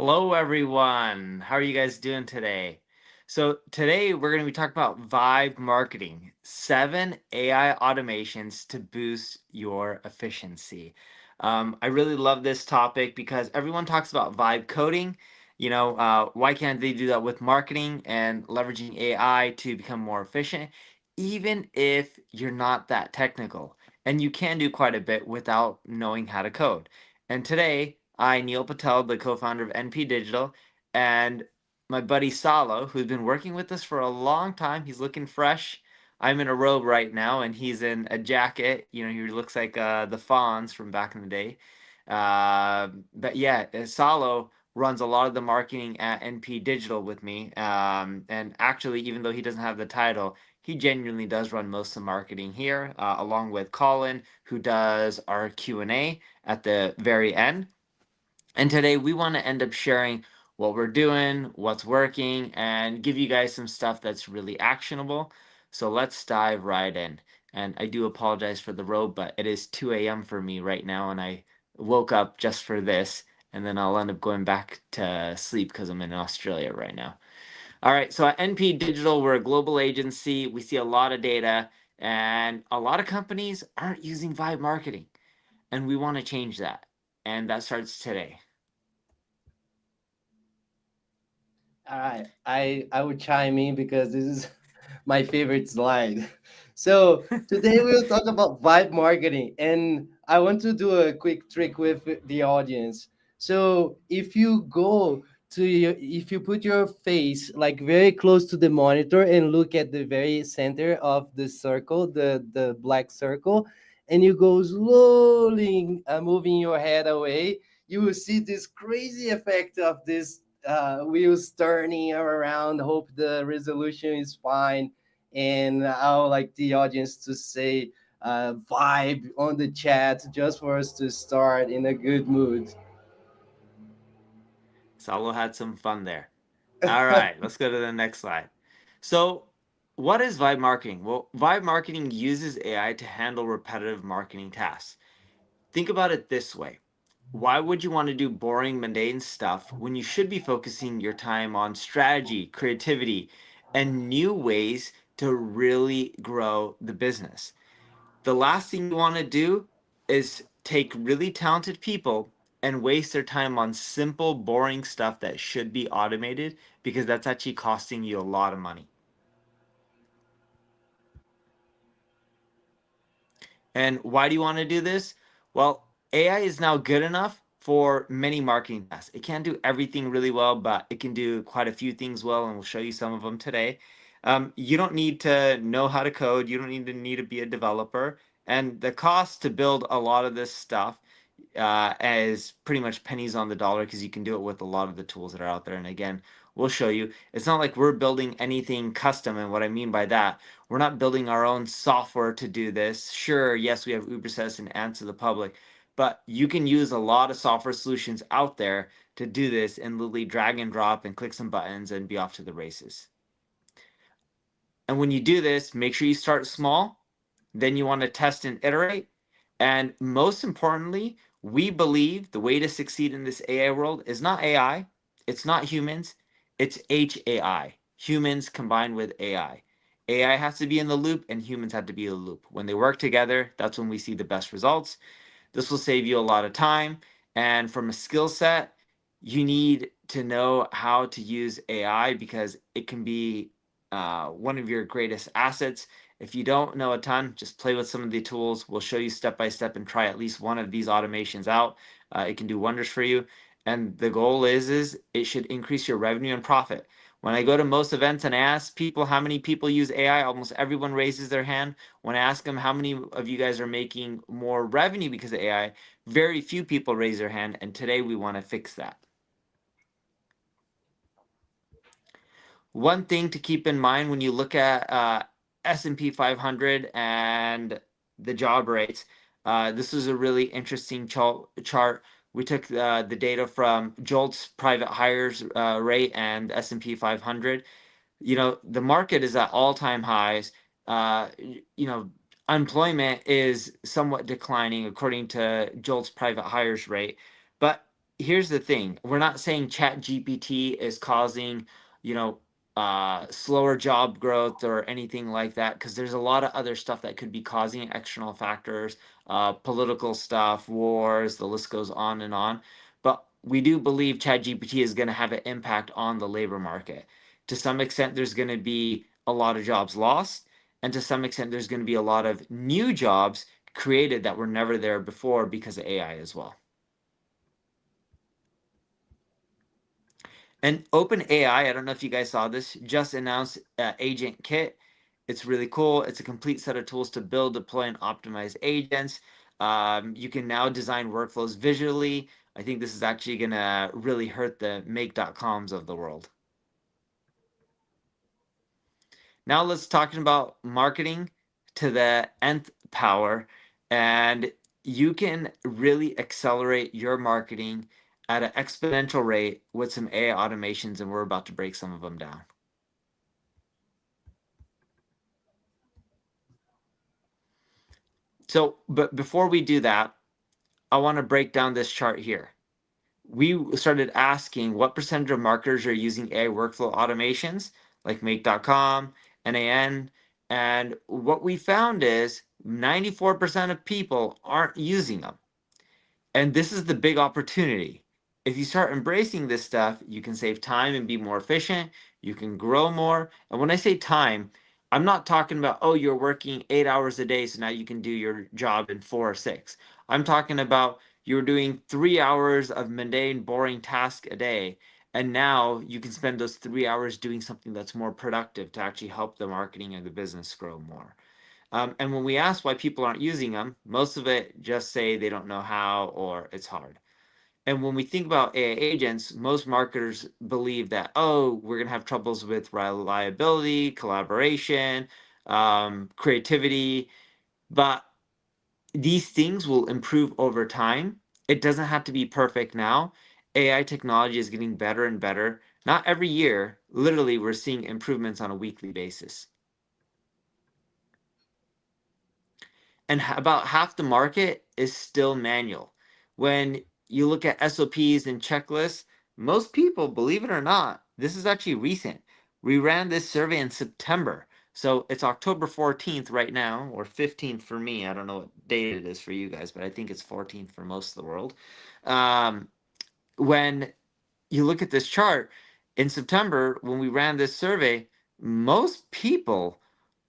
Hello, everyone. How are you guys doing today? So today we're going to be talking about Vibe Marketing, 7 AI automations to boost your efficiency. I really love this topic because everyone talks about vibe coding. Why can't they do that with marketing and leveraging AI to become more efficient, even if you're not that technical? And you can do quite a bit without knowing how to code. And today, Neil Patel, the co-founder of NP Digital, and my buddy Salo, who's been working with us for a long time. He's looking fresh. I'm in a robe right now, and he's in a jacket. He looks like the Fonz from back in the day. But yeah, Salo runs a lot of the marketing at NP Digital with me. And actually, even though he doesn't have the title, he genuinely does run most of the marketing here, along with Colin, who does our Q&A at the very end. And today we want to end up sharing what we're doing, what's working, and give you guys some stuff that's really actionable. So let's dive right in. And I do apologize for the robe, but it is 2 a.m. for me right now, and I woke up just for this, and then I'll end up going back to sleep because I'm in Australia right now. All right, so at NP Digital, we're a global agency. We see a lot of data, and a lot of companies aren't using Vibe marketing, and we want to change that. And that starts today. All right, I would chime in because this is my favorite slide. So today we'll talk about vibe marketing, and I want to do a quick trick with the audience. So if you put your face like very close to the monitor and look at the very center of the circle, the black circle, and you go slowly moving your head away, you will see this crazy effect of this wheels turning around. Hope the resolution is fine, and I would like the audience to say vibe on the chat just for us to start in a good mood. Salo had some fun there. All right, let's go to the next slide. So, what is Vibe marketing? Well, Vibe marketing uses AI to handle repetitive marketing tasks. Think about it this way. Why would you want to do boring, mundane stuff when you should be focusing your time on strategy, creativity, and new ways to really grow the business? The last thing you want to do is take really talented people and waste their time on simple, boring stuff that should be automated because that's actually costing you a lot of money. And why do you want to do this? Well, AI is now good enough for many marketing tasks. It can't do everything really well, but it can do quite a few things well, and we'll show you some of them today. You don't need to know how to code. You don't need to be a developer. And the cost to build a lot of this stuff is pretty much pennies on the dollar because you can do it with a lot of the tools that are out there. And again, we'll show you. It's not like we're building anything custom. And what I mean by that, we're not building our own software to do this. Sure, yes, we have Ubersuggest and Answer the Public, but you can use a lot of software solutions out there to do this and literally drag and drop and click some buttons and be off to the races. And when you do this, make sure you start small. Then you want to test and iterate. And most importantly, we believe the way to succeed in this AI world is not AI, it's not humans, it's HAI, humans combined with AI. AI has to be in the loop and humans have to be in the loop. When they work together, that's when we see the best results. This will save you a lot of time. And from a skill set, you need to know how to use AI because it can be one of your greatest assets. If you don't know a ton, just play with some of the tools. We'll show you step by step and try at least one of these automations out. It can do wonders for you. And the goal is it should increase your revenue and profit. When I go to most events and I ask people how many people use AI, almost everyone raises their hand. When I ask them how many of you guys are making more revenue because of AI, very few people raise their hand. And today we want to fix that. One thing to keep in mind when you look at S&P 500 and the job rates, this is a really interesting chart. We took the data from JOLTS private hires rate and S&P 500. The market is at all-time highs. Uh, Unemployment is somewhat declining according to JOLTS private hires rate, but here's the thing. We're not saying Chat GPT is causing, you know, slower job growth or anything like that, because there's a lot of other stuff that could be causing external factors, political stuff, wars, the list goes on and on. But we do believe Chat GPT is going to have an impact on the labor market. To some extent, there's going to be a lot of jobs lost, and to some extent, there's going to be a lot of new jobs created that were never there before because of AI as well. And OpenAI, I don't know if you guys saw this, just announced Agent Kit. It's really cool. It's a complete set of tools to build, deploy, and optimize agents. You can now design workflows visually. I think this is actually going to really hurt the make.coms of the world. Now let's talk about marketing to the nth power. And you can really accelerate your marketing at an exponential rate with some AI automations, and we're about to break some of them down. So, but before we do that, I want to break down this chart here. We started asking what percentage of marketers are using AI workflow automations like Make.com, NAN, and what we found is 94% of people aren't using them. And this is the big opportunity. If you start embracing this stuff, you can save time and be more efficient. You can grow more. And when I say time, I'm not talking about, oh, you're working 8 hours a day, so now you can do your job in 4 or 6. I'm talking about you're doing 3 hours of mundane, boring task a day. And now you can spend those 3 hours doing something that's more productive to actually help the marketing and the business grow more. And when we ask why people aren't using them, most of it just say they don't know how or it's hard. And when we think about AI agents, most marketers believe that, oh, we're going to have troubles with reliability, collaboration, creativity, but these things will improve over time. It doesn't have to be perfect now. AI technology is getting better and better. Not every year, literally, we're seeing improvements on a weekly basis. And about half the market is still manual. When you look at SOPs and checklists, most people, believe it or not, this is actually recent. We ran this survey in September. So it's October 14th right now, or 15th for me. I don't know what date it is for you guys, but I think it's 14th for most of the world. When you look at this chart, in September, when we ran this survey, most people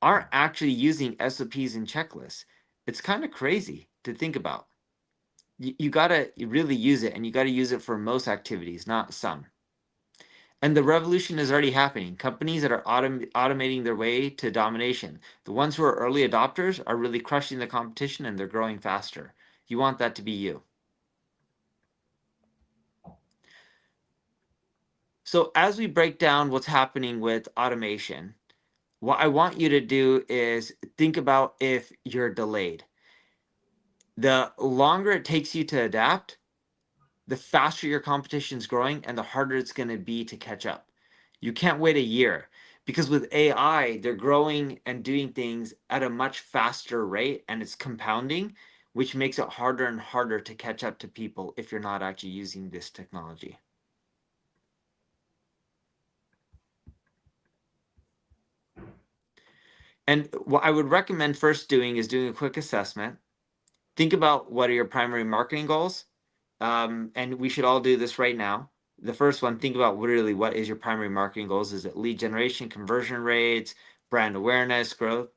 aren't actually using SOPs and checklists. It's kind of crazy to think about. You got to really use it, and you got to use it for most activities, not some. And the revolution is already happening. Companies that are automating their way to domination, the ones who are early adopters are really crushing the competition, and they're growing faster. You want that to be you. So as we break down what's happening with automation, what I want you to do is think about if you're delayed. The longer it takes you to adapt, the faster your competition's growing and the harder it's going to be to catch up. You can't wait a year because with AI, they're growing and doing things at a much faster rate, and it's compounding, which makes it harder and harder to catch up to people if you're not actually using this technology. And what I would recommend first doing is doing a quick assessment. Think about what are your primary marketing goals. And we should all do this right now. The first one, think about literally what is your primary marketing goals. Is it lead generation, conversion rates, brand awareness, growth?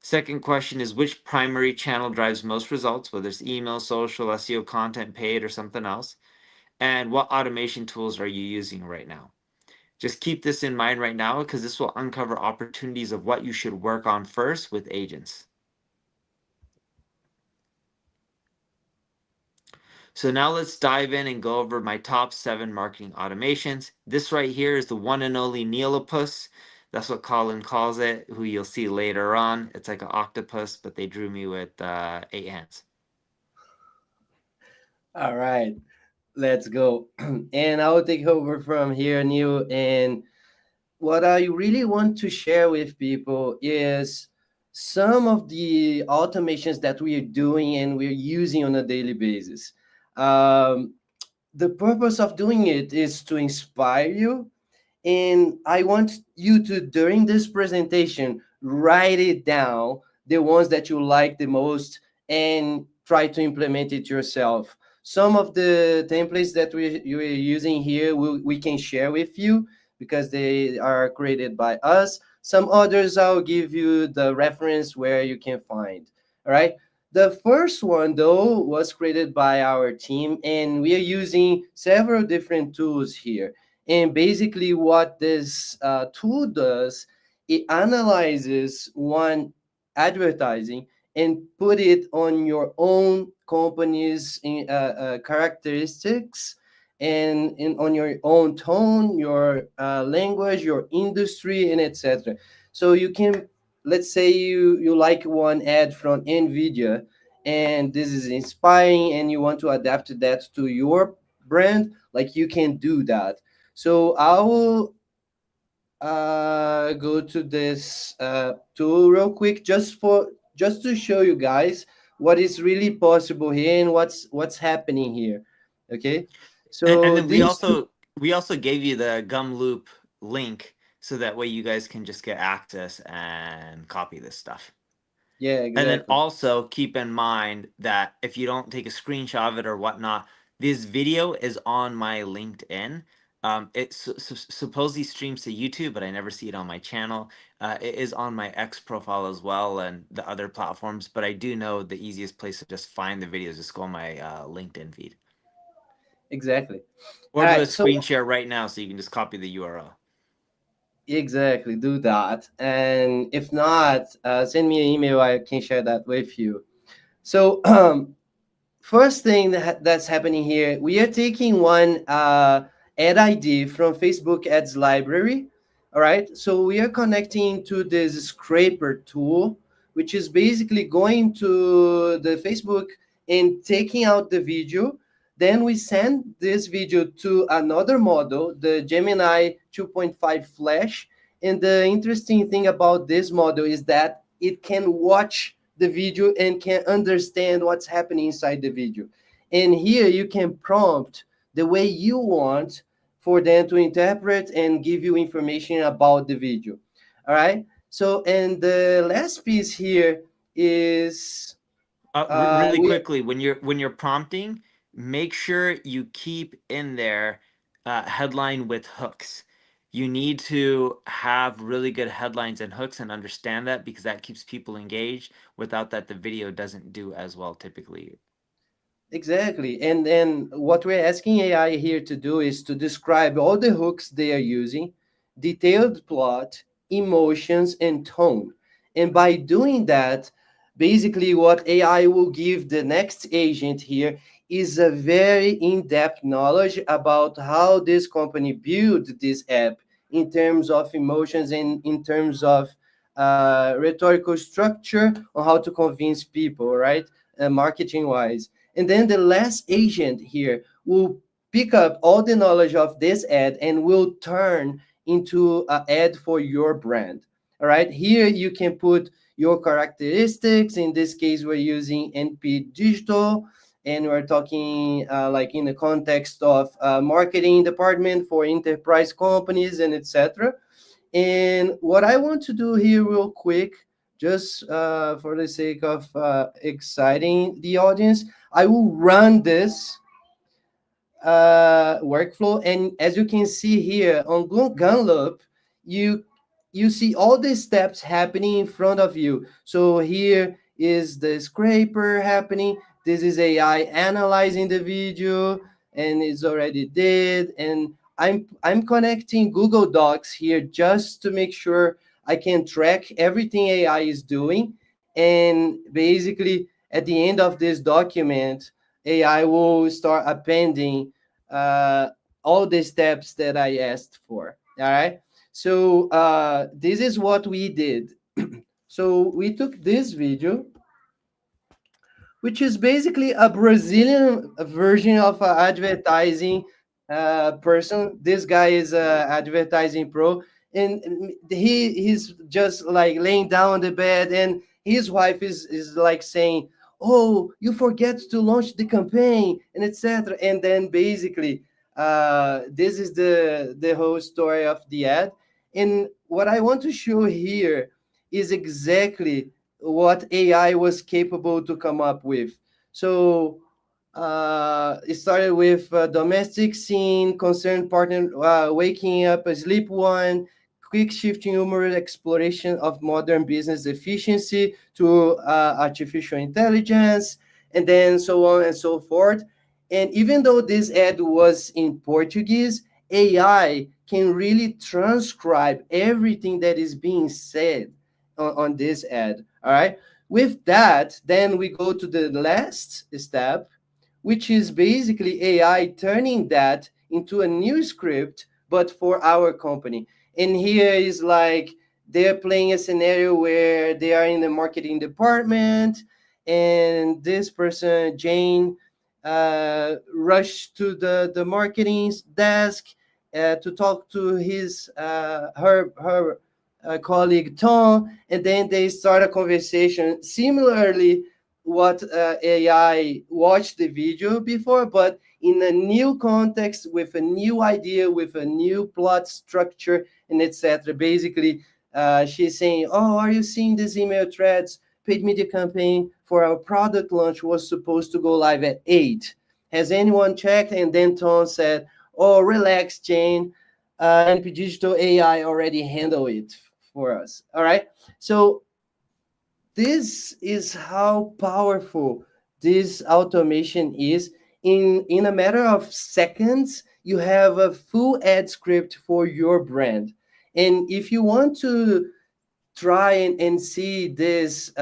Second question is which primary channel drives most results, whether it's email, social, SEO, content, paid, or something else? And what automation tools are you using right now? Just keep this in mind right now because this will uncover opportunities of what you should work on first with agents. So now let's dive in and go over my top 7 marketing automations. This right here is the one and only Neolopus. That's what Colin calls it, who you'll see later on. It's like an octopus, but they drew me with 8 hands. All right, let's go. And I will take over from here, Neil. And what I really want to share with people is some of the automations that we are doing and we're using on a daily basis. Um, the purpose of doing it is to inspire you, and I want you to, during this presentation, write it down, the ones that you like the most, and try to implement it yourself. Some of the templates that we're using here, we can share with you because they are created by us. Some others I'll give you the reference where you can find. All right. The first one, though, was created by our team, and we are using several different tools here. And basically, what this tool does, it analyzes one advertising and put it on your own company's characteristics, and on your own tone, your language, your industry, and etc. So you can, let's say you like one ad from Nvidia, and this is inspiring, and you want to adapt that to your brand, like you can do that. So I will go to this tool real quick, just to show you guys what is really possible here and what's happening here. Okay, And so then we these two, also we also gave you the gum loop link so that way you guys can just get access and copy this stuff. yeah, And then exactly. also keep in mind that if you don't take a screenshot of it or whatnot, this video is on my LinkedIn. It supposedly streams to YouTube, but I never see it on my channel. It is on my X profile as well and the other platforms. But I do know the easiest place to just find the videos is just go on my LinkedIn feed Exactly. All or do a right, so screen share right now so you can just copy the URL. exactly, do that. And if not, send me an email. I can share that with you. So, first thing that's happening here, we are taking one ad ID from Facebook Ads Library. All right. So we are connecting to this scraper tool, which is basically going to the Facebook and taking out the video. Then we send this video to another model, the Gemini 2.5 Flash. And the interesting thing about this model is that it can watch the video and can understand what's happening inside the video. And here you can prompt the way you want for them to interpret and give you information about the video. All right. So, and the last piece here is Really we quickly, when you're prompting, make sure you keep in there headline with hooks. You need to have really good headlines and hooks and understand that because that keeps people engaged. Without that, the video doesn't do as well typically. exactly. And then what we're asking AI here to do is to describe all the hooks they are using, detailed plot, emotions, and tone. And by doing that, basically what AI will give the next agent here is a very in-depth knowledge about how this company built this app in terms of emotions and in terms of rhetorical structure on how to convince people, right? Marketing wise. And then the last agent here will pick up all the knowledge of this ad and will turn into an ad for your brand. All right. Here you can put your characteristics. In this case, we're using NP Digital, and we're talking like in the context of marketing department for enterprise companies and etc. And what I want to do here, real quick, just for the sake of exciting the audience, I will run this workflow, and as you can see here on Gunloop, you you see all the steps happening in front of you. So here is the scraper happening. This is AI analyzing the video, and it's already did. And I'm connecting Google Docs here just to make sure I can track everything AI is doing. And basically, at the end of this document, AI will start appending uh, all the steps that I asked for. All right. So this is what we did. So we took this video, which is basically a Brazilian version of an advertising person. This guy is a advertising pro, and he's just like laying down on the bed, and his wife is like saying, oh, you forget to launch the campaign, and etc. And then basically, this is the whole story of the ad. And what I want to show here is exactly what AI was capable to come up with. So it started with domestic scene, concerned partner waking up, asleep one, quick shifting humor, exploration of modern business efficiency to artificial intelligence, and then so on and so forth. And even though this ad was in Portuguese, AI can really transcribe everything that is being said on this ad. All right. With that, then we go to the last step, which is basically AI turning that into a new script, but for our company. And here is like they're playing a scenario where they are in the marketing department, and this person, Jane, rushed to the marketing desk to talk to his her colleague Tom, and then they start a conversation similarly what AI watched the video before, but in a new context, with a new idea, with a new plot structure, and etc. Basically, she's saying, "Oh, are you seeing these email threads? Paid media campaign for our product launch was supposed to go live at 8. Has anyone checked?" And then Tom said, "Oh, relax, Jane. NP Digital AI already handled it for us." All right. So this is how powerful this automation is. In a matter of seconds, you have a full ad script for your brand. And if you want to try and see this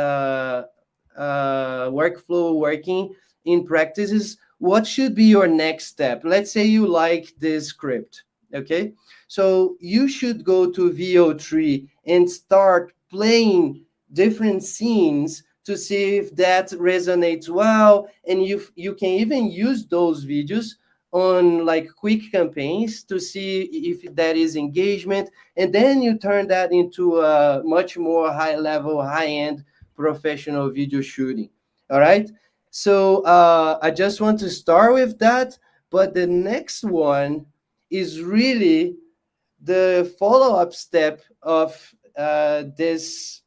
workflow working in practices, what should be your next step? Let's say you like this script. Okay, so you should go to VO3 and start playing different scenes to see if that resonates well, and you can even use those videos on like quick campaigns to see if that is engagement, and then you turn that into a much more high level, high end professional video shooting. All right, so I just want to start with that, but the next one is really the follow-up step of this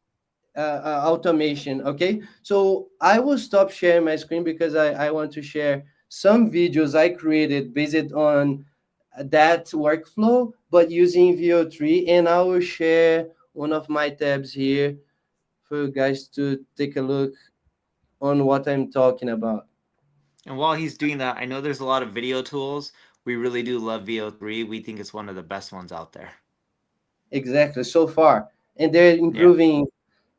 automation. Okay, so I will stop sharing my screen because I want to share some videos I created based on that workflow, but using VO3, and I will share one of my tabs here for you guys to take a look on what I'm talking about. And while he's doing that, I know there's a lot of video tools. We really do love VO3. We think it's one of the best ones out there. Exactly, so far, and they're Yeah, improving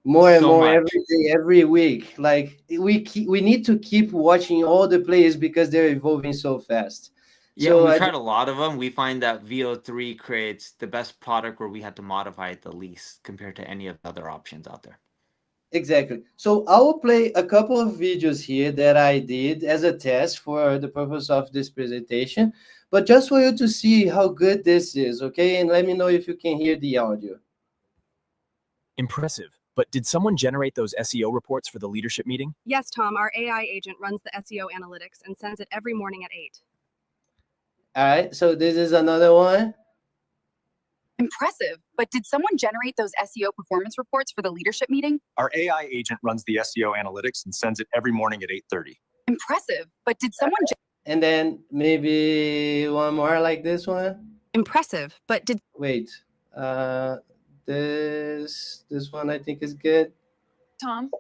more and so more much. every day, every week. Like we need to keep watching all the players because they're evolving so fast. Yeah, and So we've I tried a lot of them. We find that VO3 creates the best product where we had to modify it the least compared to any of the other options out there. exactly. So I will play a couple of videos here that I did as a test for the purpose of this presentation, but just for you to see how good this is, okay? And let me know if you can hear the audio. Impressive. But did someone generate those SEO reports for the leadership meeting? Yes, Tom, our AI agent runs the SEO analytics and sends it every morning at 8. All right, so this is another one. Impressive. But did someone generate those SEO performance reports for the leadership meeting? Our AI agent runs the SEO analytics and sends it every morning at 8:30. Impressive. But did someone And then maybe one more like this one. Impressive, but did Wait, this one I think is good. Tom,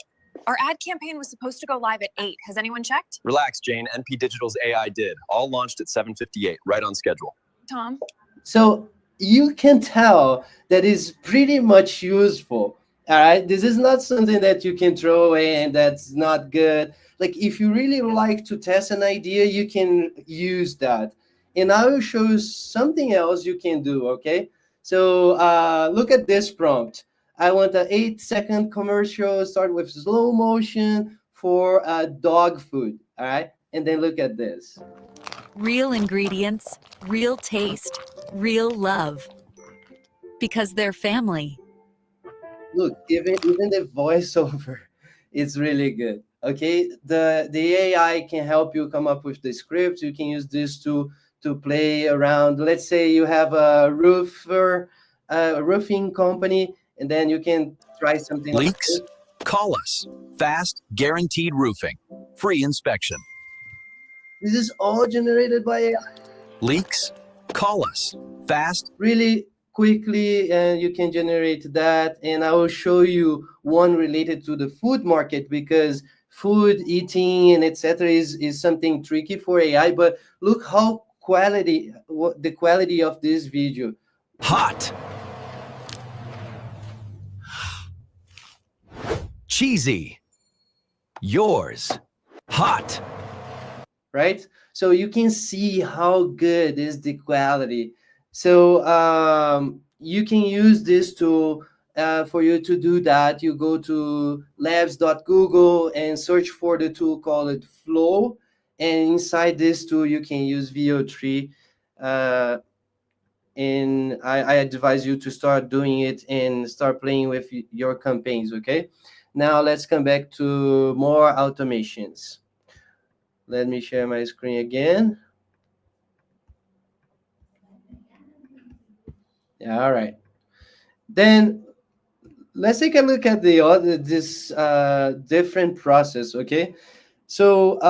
our ad campaign was supposed to go live at 8. Has anyone checked? Relax, Jane. NP Digital's AI did. All launched at 7:58, right on schedule. Tom, So you can tell that is pretty much useful. All right, this is not something that you can throw away and that's not good. Like if you really like to test an idea, you can use that. And I will show you something else you can do. Okay, so look at this prompt. I want an 8-second commercial, start with slow motion for dog food. All right, and then look at this. Real ingredients, real taste, real love. Because they're family. Look, even the voiceover is really good. Okay, the AI can help you come up with the scripts. You can use this to play around. Let's say you have a roofing company, and then you can try something like Leaks? this. Call us. Fast, guaranteed roofing. Free inspection. This is all generated by AI Leaks? Call us. Fast. really quickly, and you can generate that. And I will show you one related to the food market, because food, eating, and etc. is something tricky for AI. But look how the quality of this video. Hot. Cheesy. Yours. Hot. Right? So you can see how good is the quality. So you can use this tool for you to do that. You go to labs.google and search for the tool called Flow. And inside this tool, you can use VO3. And I advise you to start doing it and start playing with your campaigns, okay? Now let's come back to more automations. Let me share my screen again. Yeah, all right. Then let's take a look at this different process, okay? So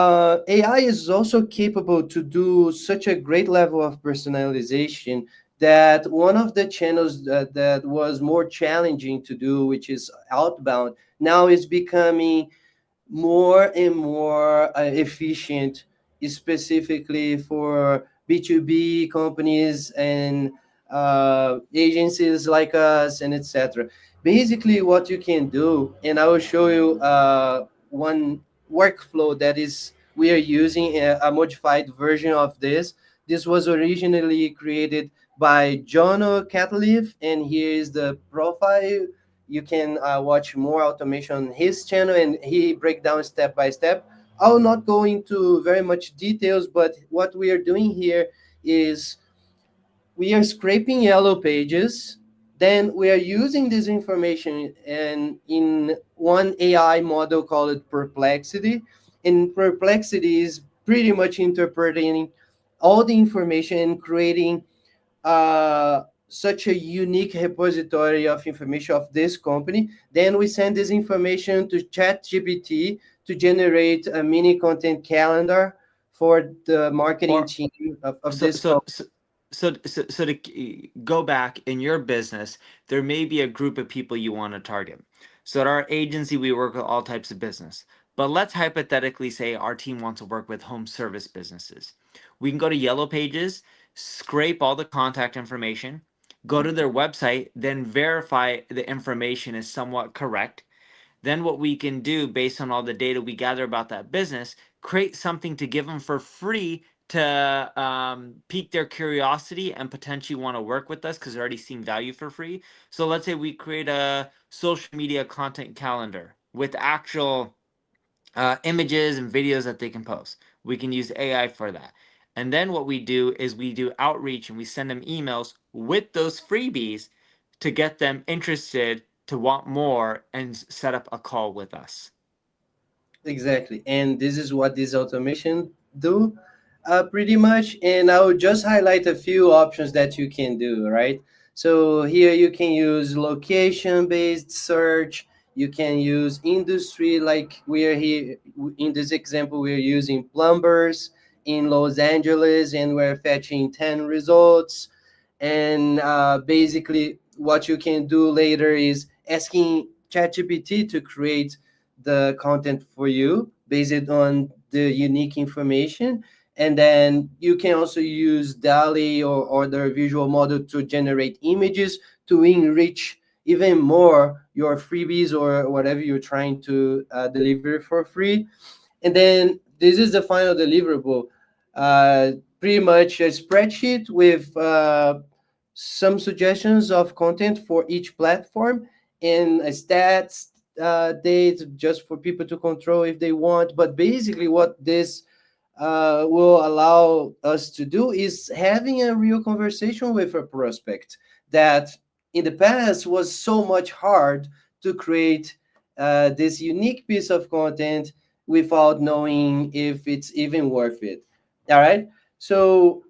AI is also capable to do such a great level of personalization that one of the channels that was more challenging to do, which is outbound, now is becoming more and more efficient, specifically for B2B companies and agencies like us, and etc. Basically, what you can do, and I will show you one workflow that is we are using a modified version of this. This was originally created by Jono Catleaf, and here is the profile. You can watch more automation on his channel, and he break down step by step. I will not go into very much details, but what we are doing here is we are scraping yellow pages. Then we are using this information and in one AI model called Perplexity. And Perplexity is pretty much interpreting all the information and creating such a unique repository of information of this company. Then we send this information to ChatGPT to generate a mini content calendar for the marketing team of this company. So to go back in your business, there may be a group of people you want to target. So at our agency, we work with all types of business. But let's hypothetically say our team wants to work with home service businesses. We can go to Yellow Pages, scrape all the contact information, go to their website, then verify the information is somewhat correct. Then what we can do based on all the data we gather about that business, create something to give them for free to pique their curiosity and potentially want to work with us because they're already seeing value for free. So let's say we create a social media content calendar with actual images and videos that they can post. We can use AI for that. And then what we do is we do outreach and we send them emails with those freebies to get them interested to want more and set up a call with us. Exactly. And this is what this automation do pretty much. And I will just highlight a few options that you can do, right? So here you can use location-based search. You can use industry, like we are here in this example, we're using plumbers in Los Angeles and we're fetching 10 results. And basically what you can do later is asking ChatGPT to create the content for you based on the unique information. And then you can also use DALL-E or other visual model to generate images to enrich even more your freebies or whatever you're trying to deliver for free. And then this is the final deliverable. Pretty much a spreadsheet with some suggestions of content for each platform and a stats date just for people to control if they want. But basically what this will allow us to do is having a real conversation with a prospect that in the past was so much hard to create this unique piece of content without knowing if it's even worth it. All right. So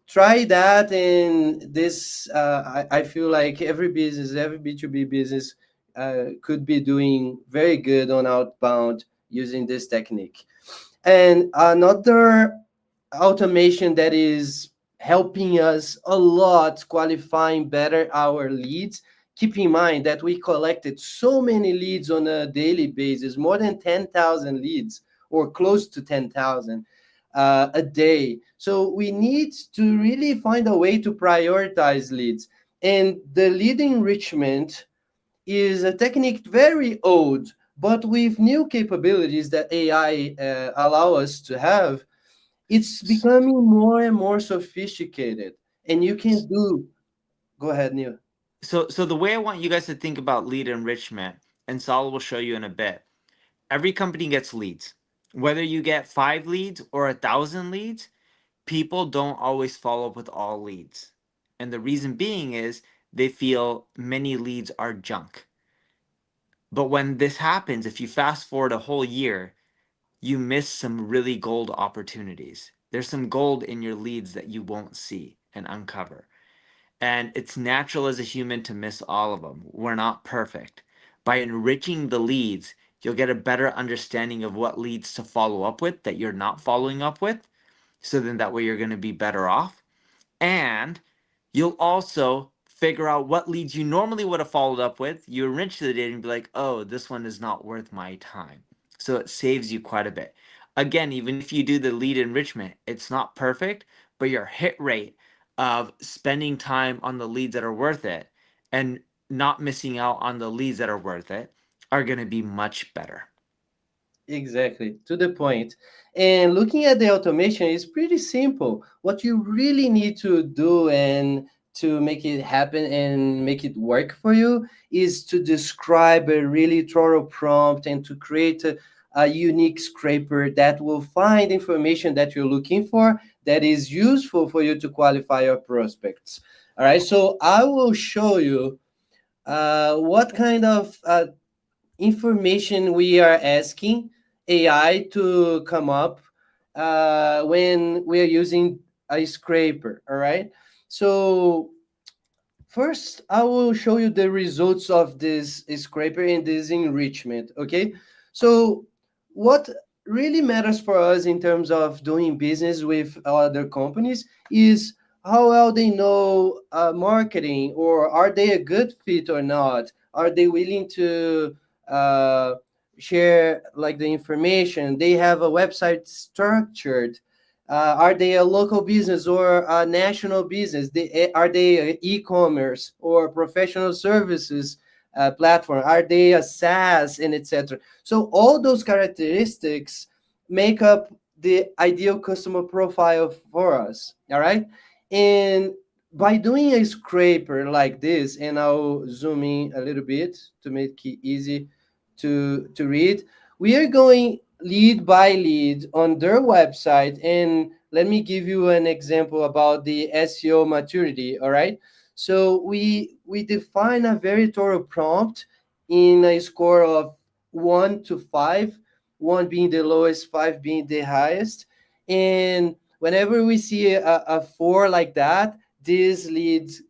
try that, and this I feel like every business, every B2B business could be doing very good on outbound using this technique. And another automation that is helping us a lot qualifying better our leads. Keep in mind that we collected so many leads on a daily basis, more than 10,000 leads or close to 10,000 a day. So we need to really find a way to prioritize leads. And the lead enrichment is a technique very old, but with new capabilities that AI allow us to have, it's becoming more and more sophisticated. And you can do. Go ahead, Neil. So the way I want you guys to think about lead enrichment, and Saul will show you in a bit. Every company gets leads. Whether you get 5 leads or 1,000 leads, people don't always follow up with all leads. And the reason being is they feel many leads are junk. But when this happens, if you fast forward a whole year, you miss some really gold opportunities. There's some gold in your leads that you won't see and uncover. And it's natural as a human to miss all of them. We're not perfect. By enriching the leads, you'll get a better understanding of what leads to follow up with that you're not following up with. So then that way you're going to be better off. And you'll also figure out what leads you normally would have followed up with. You enrich the data and be like, oh, this one is not worth my time. So it saves you quite a bit. Again, even if you do the lead enrichment, it's not perfect, but your hit rate of spending time on the leads that are worth it and not missing out on the leads that are worth it are going to be much better. Exactly, to the point. And looking at the automation is pretty simple. What you really need to do and to make it happen and make it work for you is to describe a really thorough prompt and to create a unique scraper that will find information that you're looking for that is useful for you to qualify your prospects. All right, so I will show you what kind of information we are asking AI to come up when we are using a scraper. All right. So first, I will show you the results of this scraper and this enrichment. Okay. So what really matters for us in terms of doing business with other companies is how well they know marketing, or are they a good fit or not? Are they willing to uh, share like the information? They have a website structured. Are they a local business or a national business? Are they a e-commerce or professional services platform? Are they a SaaS and etc.? So all those characteristics make up the ideal customer profile for us. All right, and by doing a scraper like this, and I'll zoom in a little bit to make it easy to read, we are going lead by lead on their website. And let me give you an example about the SEO maturity. All right, so we define a very thorough prompt in a score of 1 to 5, 1 being the lowest, 5 being the highest. And whenever we see a 4 like that, these leads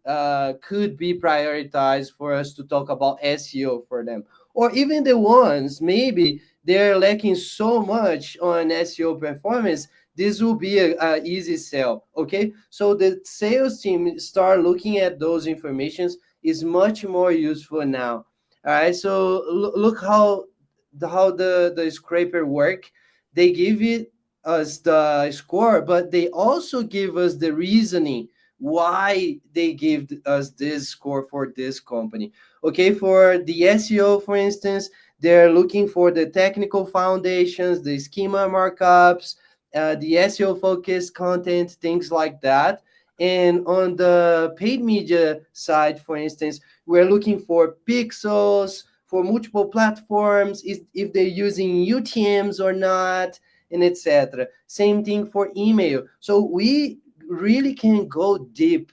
could be prioritized for us to talk about SEO for them. Or even the ones maybe they're lacking so much on SEO performance, this will be a easy sell. Okay, so the sales team start looking at those informations is much more useful now. All right, so look how the scraper work. They give it us the score, but they also give us the reasoning why they give us this score for this company. Okay, for the SEO, for instance, they're looking for the technical foundations, the schema markups, the SEO focused content, things like that. And on the paid media side, for instance, we're looking for pixels for multiple platforms, if they're using UTMs or not, and etc. Same thing for email. So we really can go deep,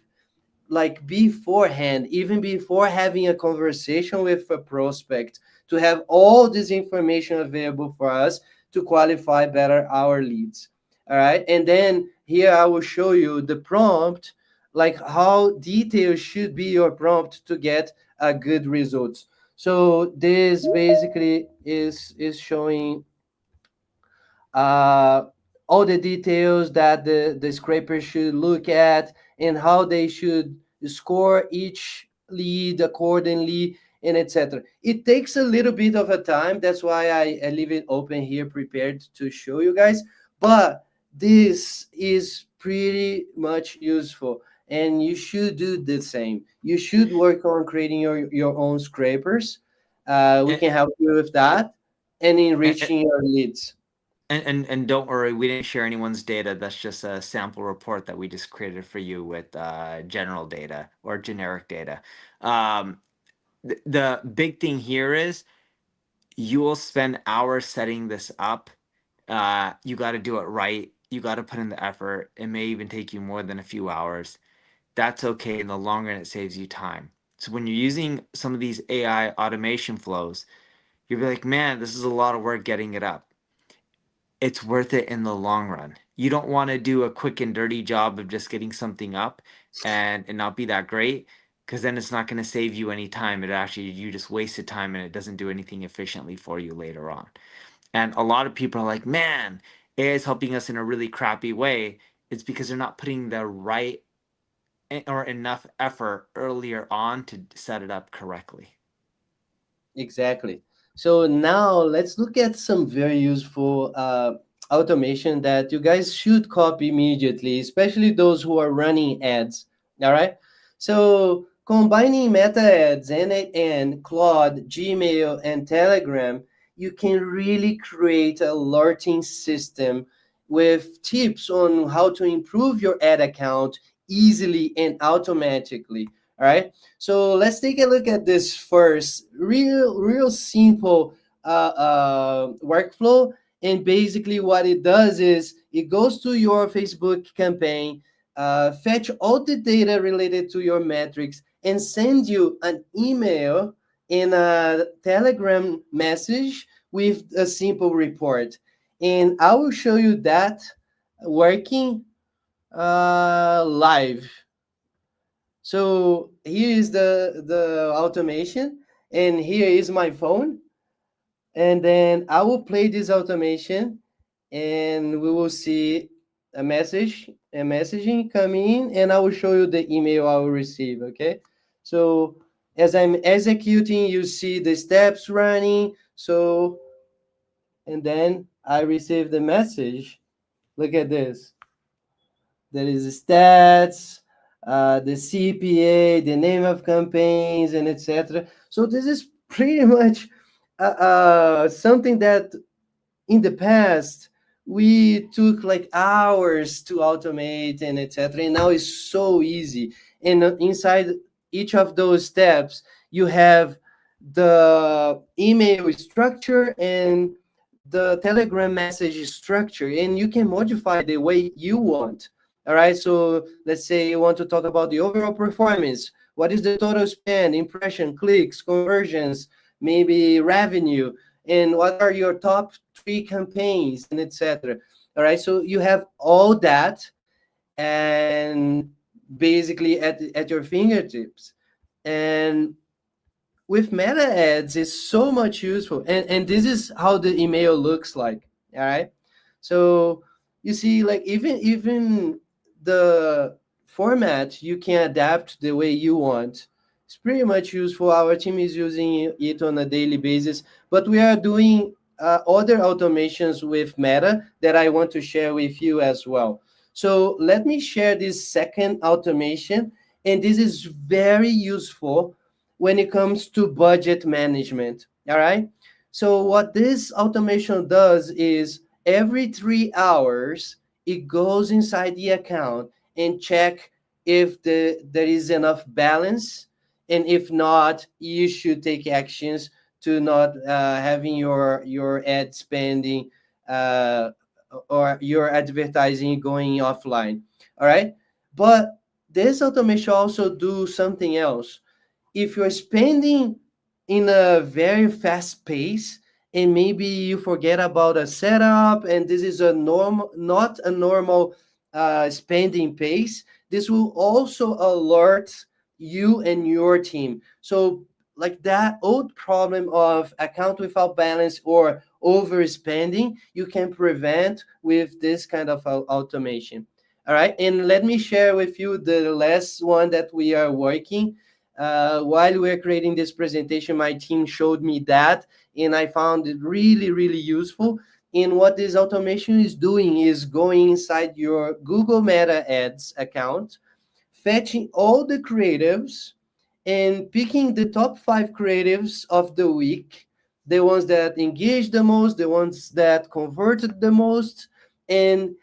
like beforehand, even before having a conversation with a prospect, to have all this information available for us to qualify better our leads. All right. And then here I will show you the prompt, like how detailed should be your prompt to get a good results. So this basically is showing all the details that the scraper should look at and how they should score each lead accordingly and etc. It takes a little bit of a time. That's why I leave it open here prepared to show you guys. But this is pretty much useful and you should do the same. You should work on creating your own scrapers. We And, can help you with that and and, enriching your leads. and don't worry, we didn't share anyone's data. That's just a sample report that we just created for you with general data or generic data. The big thing here is you will spend hours setting this up. You got to do it right. You got to put in the effort. It may even take you more than a few hours. That's okay. In the long run, it saves you time. So when you're using some of these AI automation flows, you'll be like, man, this is a lot of work getting it up. It's worth it in the long run. You don't want to do a quick and dirty job of just getting something up and not be that great, because then it's not going to save you any time. It actually, you just wasted time and it doesn't do anything efficiently for you later on. And a lot of people are like, man, AI is helping us in a really crappy way. It's because they're not putting the right or enough effort earlier on to set it up correctly. Exactly. So now let's look at some very useful automation that you guys should copy immediately, especially those who are running ads. All right. So combining Meta Ads and Claude, Gmail, and Telegram, you can really create a alerting system with tips on how to improve your ad account easily and automatically. All right. So let's take a look at this first. Real simple workflow. And basically what it does is it goes to your Facebook campaign, fetch all the data related to your metrics, and send you an email and a Telegram message with a simple report. And I will show you that working live. So here is the automation, and here is my phone. And then I will play this automation, and we will see a messaging coming in, and I will show you the email I will receive. Okay. So as I'm executing, you see the steps running. So, and then I receive the message. Look at this. There is stats, the CPA, the name of campaigns, and etc. So this is pretty much something that in the past we took like hours to automate and etc. And now it's so easy. And inside each of those steps, you have the email structure and the Telegram message structure, and you can modify the way you want. All right. So let's say you want to talk about the overall performance. What is the total spend, impression, clicks, conversions, maybe revenue, and what are your top 3 campaigns, and etc. All right. So you have all that, and basically at your fingertips. And with Meta Ads, it's so much useful. And this is how the email looks like. All right. So you see, like even the format you can adapt the way you want. It's pretty much useful. Our team is using it on a daily basis, but we are doing other automations with Meta that I want to share with you as well. So let me share this second automation, and this is very useful when it comes to budget management. All right. So what this automation does is every 3 hours, it goes inside the account and check if there is enough balance, and if not, you should take actions to not having your ad spending or your advertising going offline. All right. But this automation also do something else. If you're spending in a very fast pace and maybe you forget about a setup, and this is not a normal spending pace, this will also alert you and your team. So like that old problem of account without balance or overspending, you can prevent with this kind of automation. All right, and let me share with you the last one that we are working. While we're creating this presentation, my team showed me that, and I found it really, really useful. And what this automation is doing is going inside your Google Meta Ads account, fetching all the creatives and picking the top 5 creatives of the week, the ones that engaged the most, the ones that converted the most. And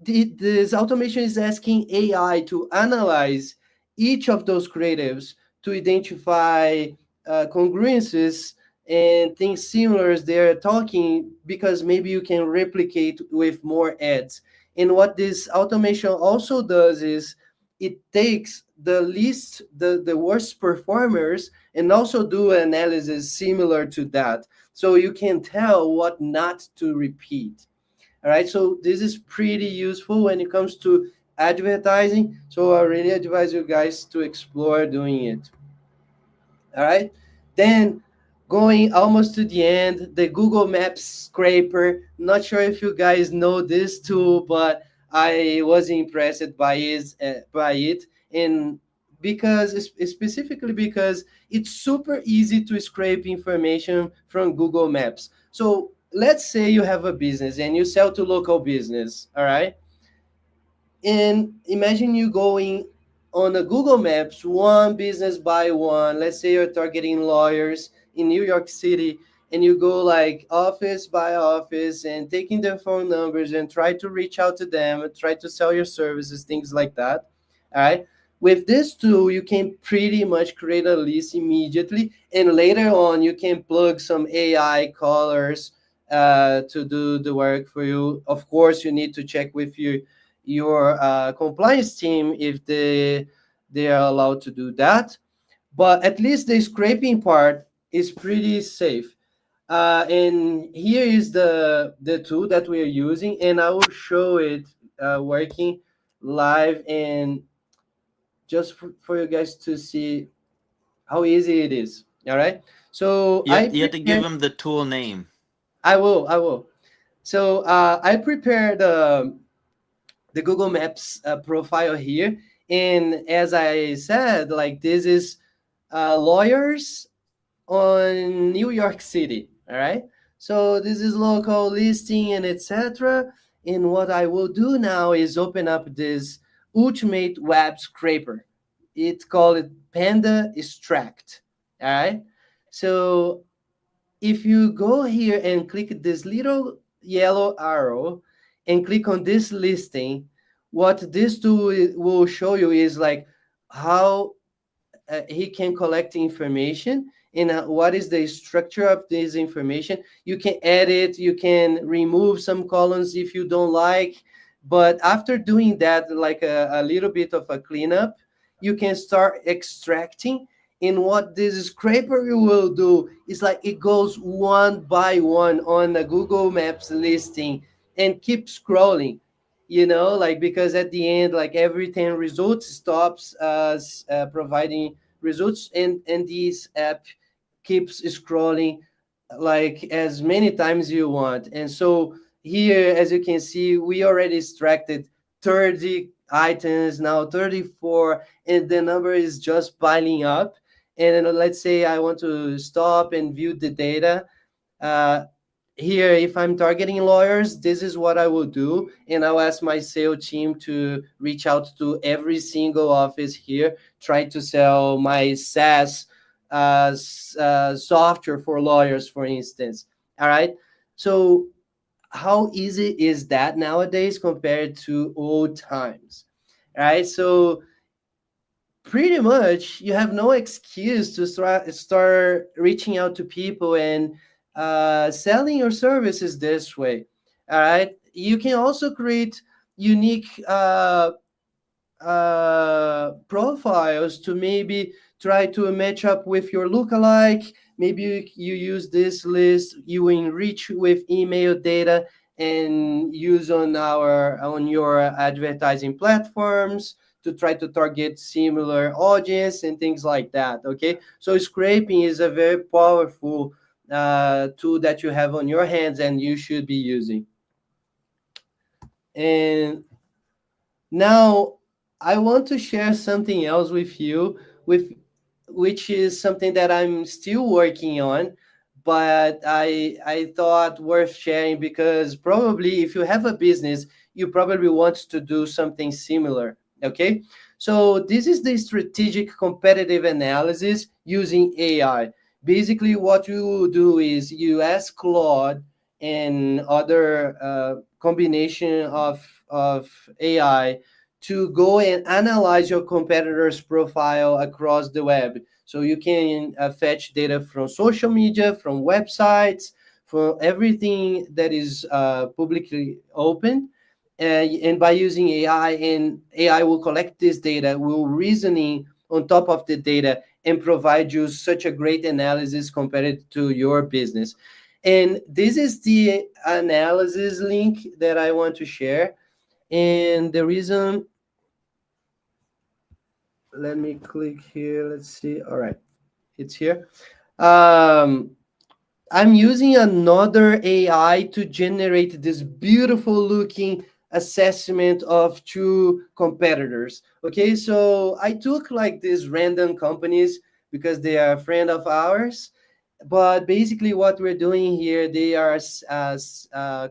this automation is asking AI to analyze each of those creatives to identify congruences and things similar as they're talking, because maybe you can replicate with more ads. And what this automation also does is it takes the worst performers and also do an analysis similar to that, so you can tell what not to repeat. All right, so this is pretty useful when it comes to advertising. So I really advise you guys to explore doing it. All right, then going almost to the end, the Google Maps scraper. Not sure if you guys know this tool, but I was impressed by it, and specifically because it's super easy to scrape information from Google Maps. So let's say you have a business and you sell to local business, all right? And imagine you going on a Google Maps, one business by one. Let's say you're targeting lawyers in New York City, and you go like office by office and taking their phone numbers and try to reach out to them and try to sell your services, things like that. All right. With this tool, you can pretty much create a list immediately, and later on, you can plug some AI callers to do the work for you. Of course, you need to check with your compliance team if they are allowed to do that. But at least the scraping part is pretty safe. And here is the tool that we are using, and I will show it working live, and just for you guys to see how easy it is. All right. So You have to give them the tool name. I will. So I prepared the Google Maps profile here, and as I said, like this is lawyers on New York City. All right. So this is local listing and etc. And what I will do now is open up this Ultimate Web Scraper. It's called Panda Extract. All right. So if you go here and click this little yellow arrow and click on this listing, what this tool will show you is like how he can collect information and what is the structure of this information. You can edit, you can remove some columns if you don't like, but after doing that, like a little bit of a cleanup, you can start extracting. And what this scraper will do is like it goes one by one on the Google Maps listing and keep scrolling, like, because at the end, like every 10 results stops providing results, and this app keeps scrolling like as many times you want. And so here, as you can see, we already extracted 30 items, now 34, and the number is just piling up. And then let's say I want to stop and view the data. Here, if I'm targeting lawyers, this is what I will do. And I'll ask my sales team to reach out to every single office here, try to sell my SaaS software for lawyers, for instance. All right. So how easy is that nowadays compared to old times? All right. So pretty much you have no excuse to start reaching out to people and selling your services this way. All right. You can also create unique profiles to maybe try to match up with your lookalike. Maybe you use this list, you enrich with email data and use on your advertising platforms to try to target similar audience and things like that. Okay, so scraping is a very powerful tool that you have on your hands and you should be using. And now I want to share something else with you, which is something that I'm still working on, but I thought worth sharing because probably if you have a business, you probably want to do something similar. Okay, so this is the strategic competitive analysis using AI. Basically, what you do is you ask Claude and other combination of AI to go and analyze your competitor's profile across the web. So you can fetch data from social media, from websites, from everything that is publicly open. And by using AI, and AI will collect this data, will reasoning on top of the data and provide you such a great analysis compared to your business. And this is the analysis link that I want to share. And the reason, let me click here. Let's see. All right, it's here. I'm using another AI to generate this beautiful looking assessment of two competitors. Okay, so I took like these random companies because they are a friend of ours. But basically, what we're doing here, they are a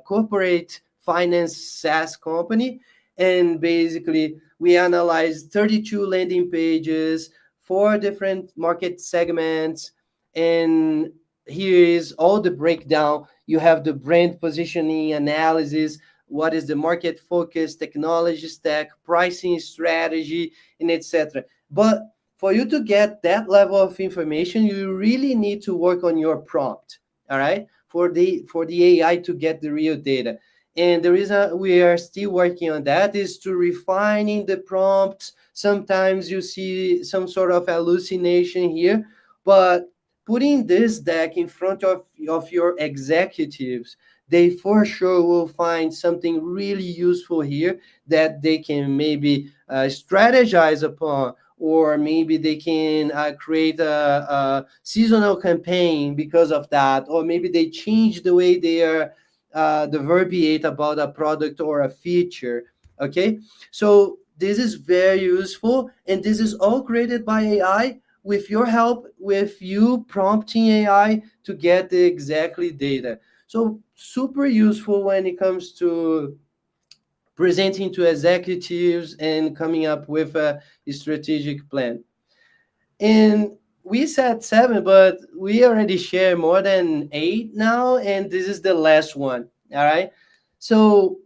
corporate finance SaaS company. And basically, we analyzed 32 landing pages, 4 different market segments. And here is all the breakdown. You have the brand positioning analysis, what is the market focus, technology stack, pricing strategy, and etc. But for you to get that level of information, you really need to work on your prompt, all right, for the AI to get the real data. And the reason we are still working on that is to refining the prompts. Sometimes you see some sort of hallucination here, but putting this deck in front of your executives, they for sure will find something really useful here that they can maybe strategize upon, or maybe they can create a seasonal campaign because of that, or maybe they change the way they are the verbiage about a product or a feature. Okay, so this is very useful, and this is all created by AI with your help, with you prompting AI to get the exactly data. So super useful when it comes to presenting to executives and coming up with a strategic plan. And we said 7, but we already share more than 8 now, and this is the last one. All right, so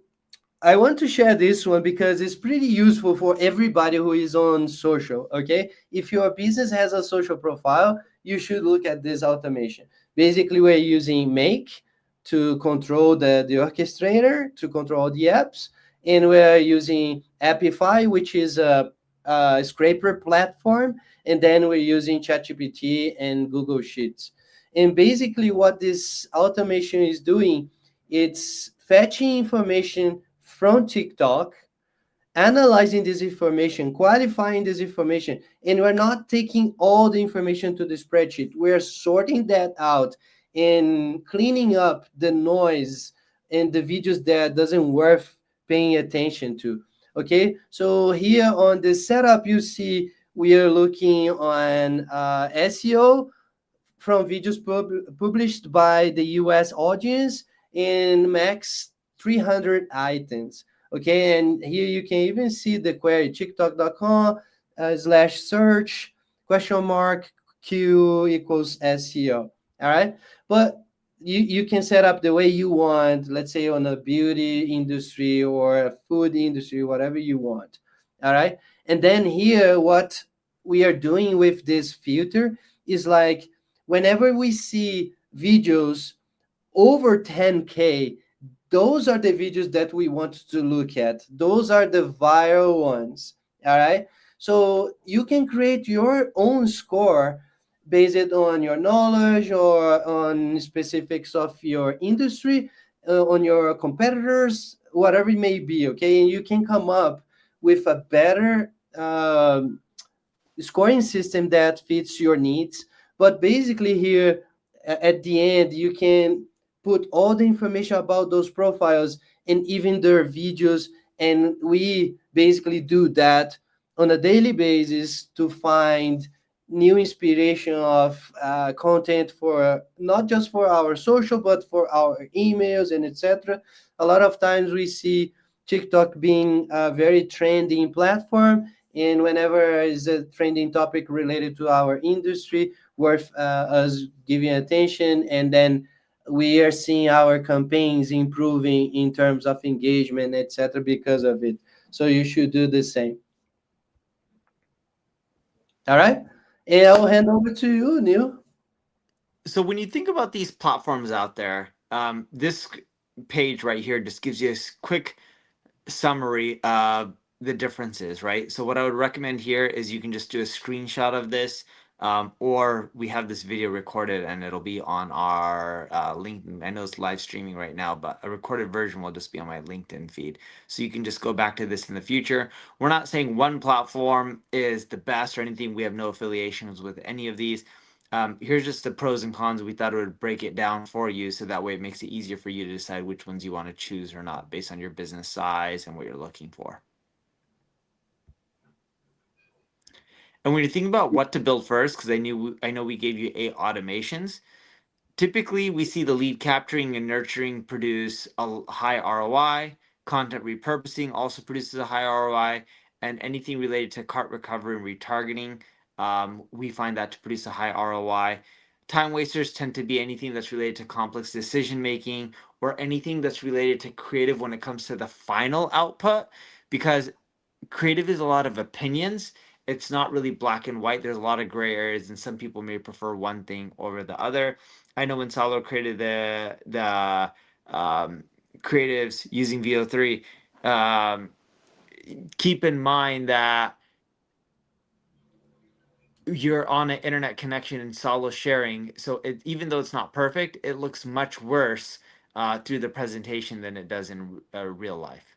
I want to share this one because it's pretty useful for everybody who is on social. Okay, if your business has a social profile, you should look at this automation. Basically, we're using Make to control the orchestrator, to control the apps, and we're using Appify, which is a scraper platform, and then we're using ChatGPT and Google Sheets. And basically, what this automation is doing, it's fetching information from TikTok, analyzing this information, qualifying this information, and we're not taking all the information to the spreadsheet. We're sorting that out and cleaning up the noise and the videos that doesn't worth paying attention to. Okay, so here on the setup, you see we are looking on SEO from videos published by the US audience in max 300 items. Okay, and here you can even see the query tiktok.com/search $Q equals SEO. All right, but you can set up the way you want, let's say on a beauty industry or a food industry, whatever you want. All right, and then here what we are doing with this filter is like whenever we see videos over 10K, those are the videos that we want to look at. Those are the viral ones. All right, So you can create your own score based on your knowledge or on specifics of your industry, on your competitors, whatever it may be. Okay, and you can come up with a better scoring system that fits your needs. But basically, here at the end, you can put all the information about those profiles and even their videos. And we basically do that on a daily basis to find new inspiration of content for not just for our social but for our emails and etc. A lot of times we see TikTok being a very trending platform, and whenever is a trending topic related to our industry worth us giving attention, and then we are seeing our campaigns improving in terms of engagement, etc., because of it. So you should do the same. All right, and I'll hand over to you, Neil. So when you think about these platforms out there, this page right here just gives you a quick summary of the differences, right? So what I would recommend here is you can just do a screenshot of this, or we have this video recorded and it'll be on our LinkedIn. I know it's live streaming right now, but a recorded version will just be on my LinkedIn feed. So you can just go back to this in the future. We're not saying one platform is the best or anything. We have no affiliations with any of these. Here's just the pros and cons. We thought it would break it down for you so that way it makes it easier for you to decide which ones you want to choose or not based on your business size and what you're looking for. And when you think about what to build first, because I know we gave you 8 automations, typically we see the lead capturing and nurturing produce a high ROI. Content repurposing also produces a high ROI, and anything related to cart recovery and retargeting, we find that to produce a high ROI. Time wasters tend to be anything that's related to complex decision making or anything that's related to creative when it comes to the final output, because creative is a lot of opinions. It's not really black and white. There's a lot of gray areas, and some people may prefer one thing over the other. I know when Salo created the creatives using VO3, keep in mind that you're on an internet connection and Salo sharing. So even though it's not perfect, it looks much worse through the presentation than it does in real life.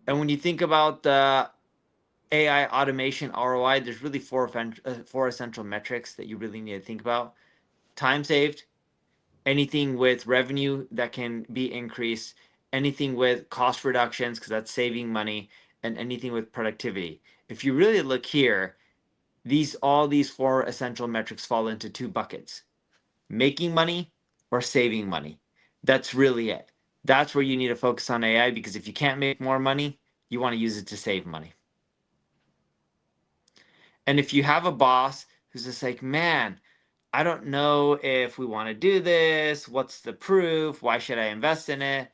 And when you think about the AI automation ROI, there's really four essential metrics that you really need to think about. Time saved, anything with revenue that can be increased, anything with cost reductions, because that's saving money, and anything with productivity. If you really look here, all these 4 essential metrics fall into 2 buckets: making money or saving money. That's really it. That's where you need to focus on AI, because if you can't make more money, you want to use it to save money. And if you have a boss who's just like, man, I don't know if we want to do this. What's the proof? Why should I invest in it?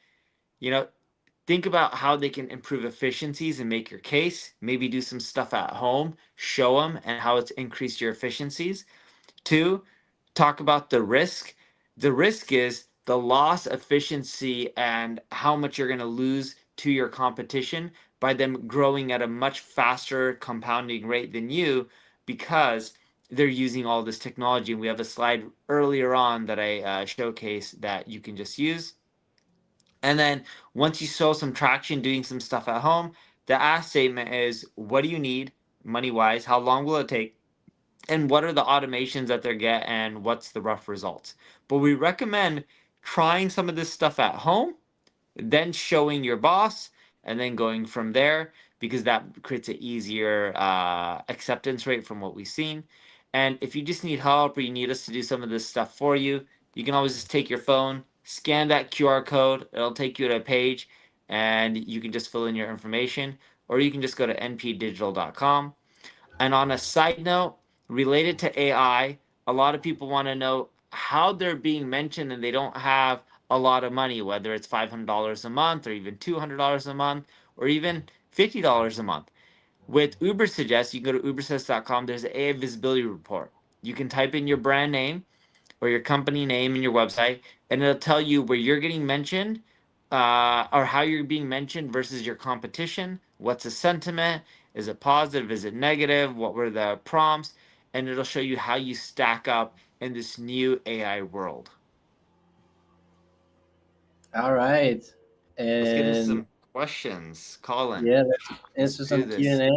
Think about how they can improve efficiencies and make your case. Maybe do some stuff at home, show them and how it's increased your efficiencies. 2, talk about the risk. The risk is the loss efficiency and how much you're going to lose to your competition by them growing at a much faster compounding rate than you, because they're using all this technology. And we have a slide earlier on that I showcased that you can just use. And then once you show some traction doing some stuff at home, the ask statement is, what do you need money-wise? How long will it take? And what are the automations that they get, and what's the rough results? But we recommend trying some of this stuff at home, then showing your boss, and then going from there, because that creates an easier acceptance rate from what we've seen. And if you just need help or you need us to do some of this stuff for you, you can always just take your phone, scan that QR code. It'll take you to a page, and you can just fill in your information, or you can just go to npdigital.com. And on a side note, related to AI, a lot of people want to know how they're being mentioned and they don't have a lot of money, whether it's $500 a month or even $200 a month or even $50 a month. With Ubersuggest, you can go to ubersuggest.com. There's an AI visibility report. You can type in your brand name or your company name in your website, and it'll tell you where you're getting mentioned or how you're being mentioned versus your competition. What's the sentiment? Is it positive? Is it negative? What were the prompts? And it'll show you how you stack up in this new AI world. All right. Let's get into And some questions. Colin, yeah, let's let's answer do some this. Q&A.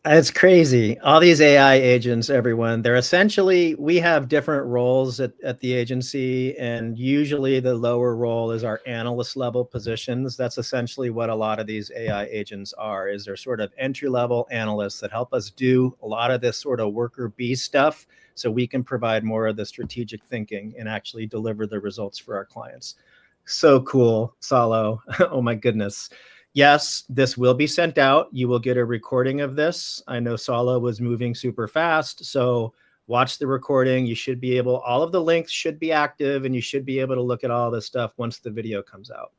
It's crazy. All these AI agents, everyone, they're essentially, we have different roles at the agency, and usually the lower role is our analyst level positions. That's essentially what a lot of these AI agents are, is they're sort of entry-level analysts that help us do a lot of this sort of worker bee stuff so we can provide more of the strategic thinking and actually deliver the results for our clients. So cool, Salo. Oh my goodness. Yes, this will be sent out. You will get a recording of this. I know Salo was moving super fast, so watch the recording. You should be able, all of the links should be active, and you should be able to look at all this stuff once the video comes out.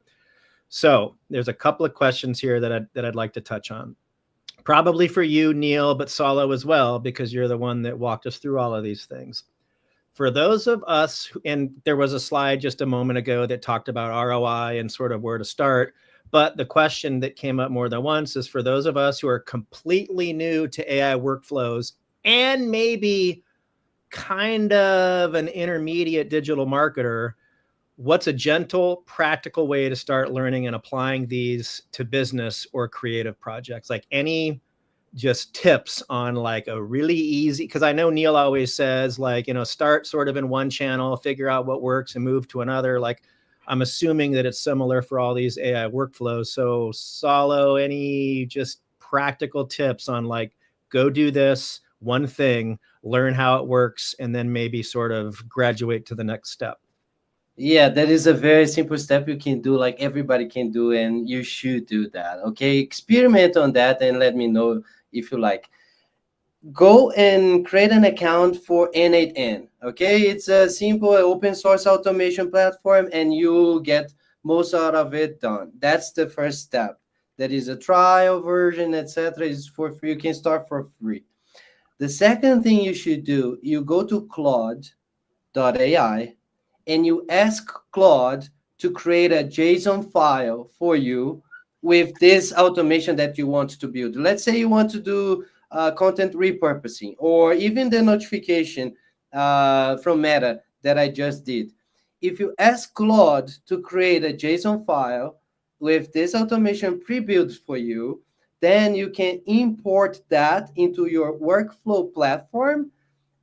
So there's a couple of questions here that I'd like to touch on. Probably for you, Neil, but Salo as well, because you're the one that walked us through all of these things. For those of us, and there was a slide just a moment ago that talked about ROI and sort of where to start. But the question that came up more than once is for those of us who are completely new to AI workflows and maybe kind of an intermediate digital marketer, what's a gentle, practical way to start learning and applying these to business or creative projects? Like any just tips on like a really easy, because I know Neil always says like, you know, start sort of in one channel, figure out what works and move to another. Like, I'm assuming that it's similar for all these AI workflows. So Salo, any just practical tips on like, go do this one thing, learn how it works, and then maybe sort of graduate to the next step? Yeah, that is a very simple step you can do, like everybody can do, and you should do that. Okay, experiment on that and let me know if you like. Go and create an account for N8N. Okay, it's a simple open source automation platform, and you'll get most out of it done. That's the first step. That is a trial version, etc. Is for free. You can start for free. The second thing you should do, you go to Claude.ai and you ask Claude to create a JSON file for you with this automation that you want to build. Let's say you want to do content repurposing, or even the notification from Meta that I just did. If you ask Claude to create a JSON file with this automation pre-built for you, then you can import that into your workflow platform.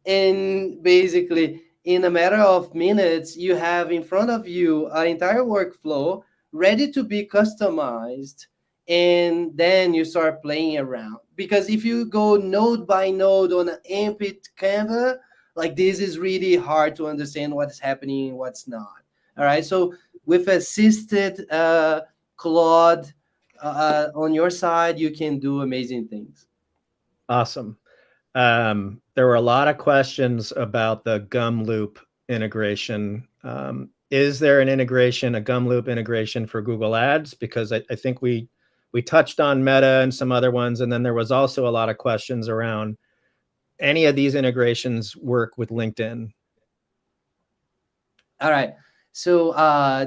And basically, in a matter of minutes, you have in front of you an entire workflow ready to be customized. And then you start playing around. Because if you go node by node on an empty Canva, like this is really hard to understand what's happening and what's not. All right. So with assisted Claude on your side, you can do amazing things. Awesome. There were a lot of questions about the Gumloop integration. Is there an integration, a Gumloop integration for Google Ads? Because I think we touched on Meta and some other ones, and then there was also a lot of questions around any of these integrations work with LinkedIn. All right. So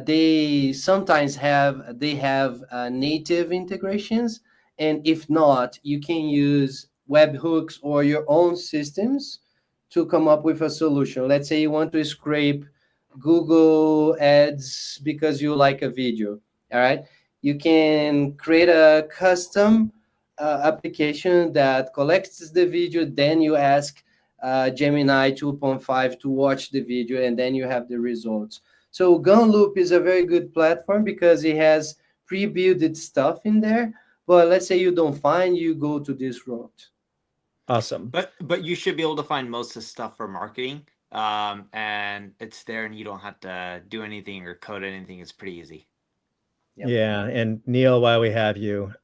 they sometimes have native integrations, and if not, you can use webhooks or your own systems to come up with a solution. Let's say you want to scrape Google Ads because you like a video. All right. You can create a custom application that collects the video. Then you ask Gemini 2.5 to watch the video, and then you have the results. So Gumloop is a very good platform because it has pre-built stuff in there. But let's say you don't find, you go to this route. Awesome. But you should be able to find most of the stuff for marketing, and it's there, and you don't have to do anything or code anything. It's pretty easy. Yep. Yeah, and Neil, while we have you,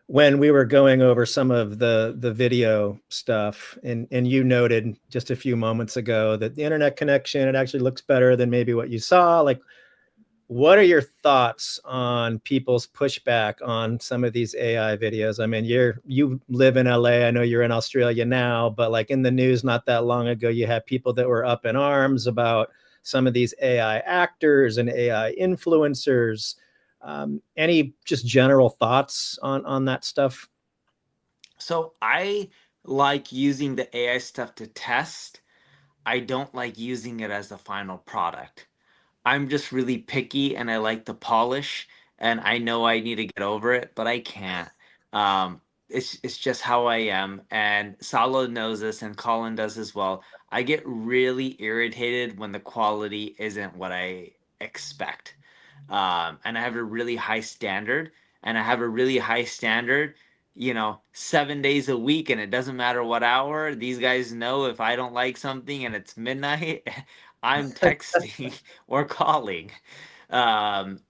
when we were going over some of the video stuff, and you noted just a few moments ago that the internet connection, it actually looks better than maybe what you saw. Like, what are your thoughts on people's pushback on some of these AI videos? I mean, you live in LA. I know you're in Australia now, but like in the news not that long ago, you had people that were up in arms about some of these AI actors and AI influencers. Any just general thoughts on that stuff? So I like using the AI stuff to test. I don't like using it as the final product. I'm just really picky and I like the polish, and I know I need to get over it, but I can't. Um, it's just how I am, and Salo knows this, and Colin does as well. I get really irritated when the quality isn't what I expect, and I have a really high standard, and I have a really high standard. 7 days a week, and it doesn't matter what hour. These guys know if I don't like something and it's midnight, I'm texting or calling. Um,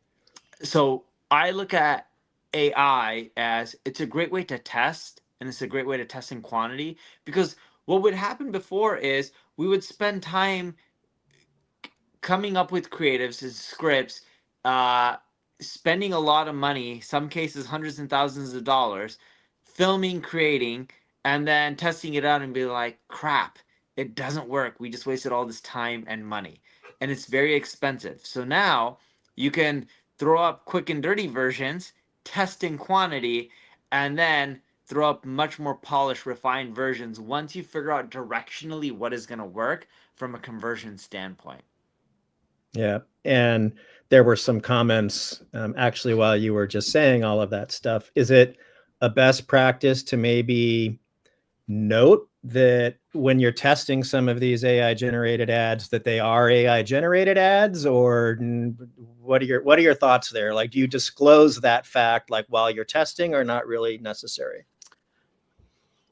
so I look at AI as it's a great way to test, and it's a great way to test in quantity, because what would happen before is we would spend time coming up with creatives and scripts, spending a lot of money, some cases hundreds and thousands of dollars, filming, creating, and then testing it out and be like, crap, it doesn't work. We just wasted all this time and money. And it's very expensive. So now you can throw up quick and dirty versions, test in quantity, and then throw up much more polished, refined versions once you figure out directionally what is going to work from a conversion standpoint. Yeah. And there were some comments actually while you were just saying all of that stuff. Is it a best practice to maybe note that when you're testing some of these AI generated ads that they are AI generated ads, or what are your thoughts there? Like, do you disclose that fact like while you're testing, or not really necessary?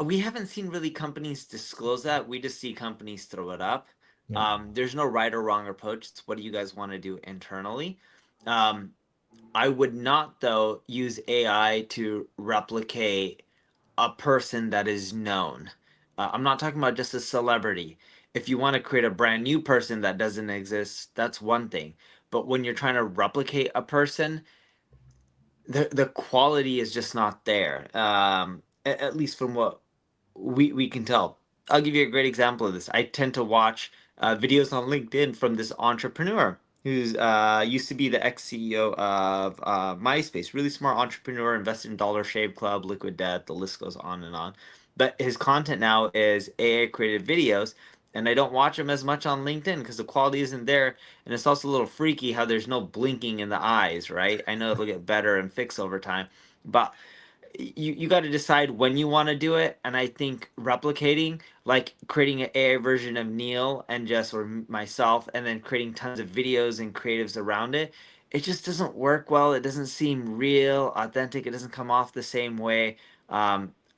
We haven't seen really companies disclose that. We just see companies throw it up. Yeah. There's no right or wrong approach. It's what do you guys want to do internally? I would not, though, use AI to replicate a person that is known. I'm not talking about just a celebrity. If you want to create a brand new person that doesn't exist, that's one thing. But when you're trying to replicate a person, the quality is just not there. At least from what we can tell. I'll give you a great example of this. I tend to watch videos on LinkedIn from this entrepreneur who's used to be the ex-CEO of MySpace. Really smart entrepreneur, invested in Dollar Shave Club, Liquid Death, the list goes on and on. But his content now is AI created videos, and I don't watch him as much on LinkedIn because the quality isn't there, and it's also a little freaky how there's no blinking in the eyes, right? I know it'll get better and fix over time, but you got to decide when you want to do it. And I think replicating, like creating an AI version of Neil and Jess or myself, and then creating tons of videos and creatives around it, it just doesn't work well. It doesn't seem real, authentic. It doesn't come off the same way.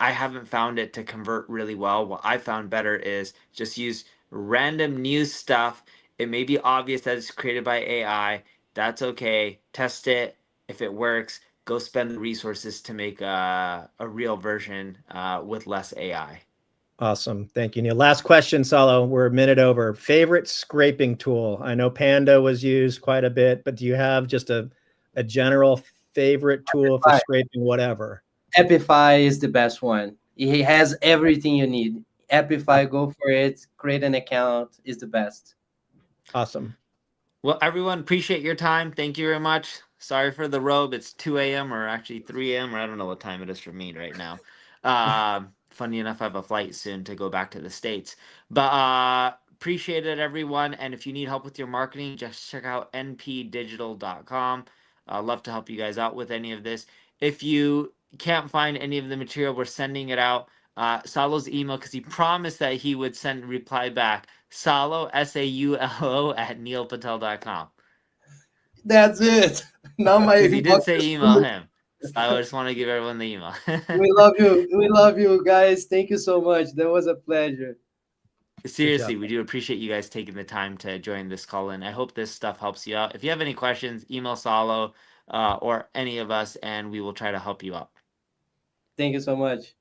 I haven't found it to convert really well. What I found better is just use random news stuff. It may be obvious that it's created by AI. That's okay. Test it. If it works, go spend the resources to make a real version with less AI. Awesome. Thank you, Neil. Last question, Salo. We're a minute over. Favorite scraping tool? I know Panda was used quite a bit, but do you have just a general favorite tool for scraping whatever? Epify is the best one. It has everything you need. Epify, go for it. Create an account is the best. Awesome. Well, everyone, appreciate your time. Thank you very much. Sorry for the robe. It's 2 a.m. or actually 3 a.m. or I don't know what time it is for me right now. Funny enough, I have a flight soon to go back to the States. But appreciate it, everyone. And if you need help with your marketing, just check out npdigital.com. I'd love to help you guys out with any of this. If you can't find any of the material, we're sending it out. Salo's email, because he promised that he would send reply back. Salo, SAULO, @neilpatel.com. That's it. Now my Because he did say email him. So I just want to give everyone the email. We love you. We love you guys. Thank you so much. That was a pleasure. Seriously, we do appreciate you guys taking the time to join this call in. I hope this stuff helps you out. If you have any questions, email Salo or any of us, and we will try to help you out. Thank you so much.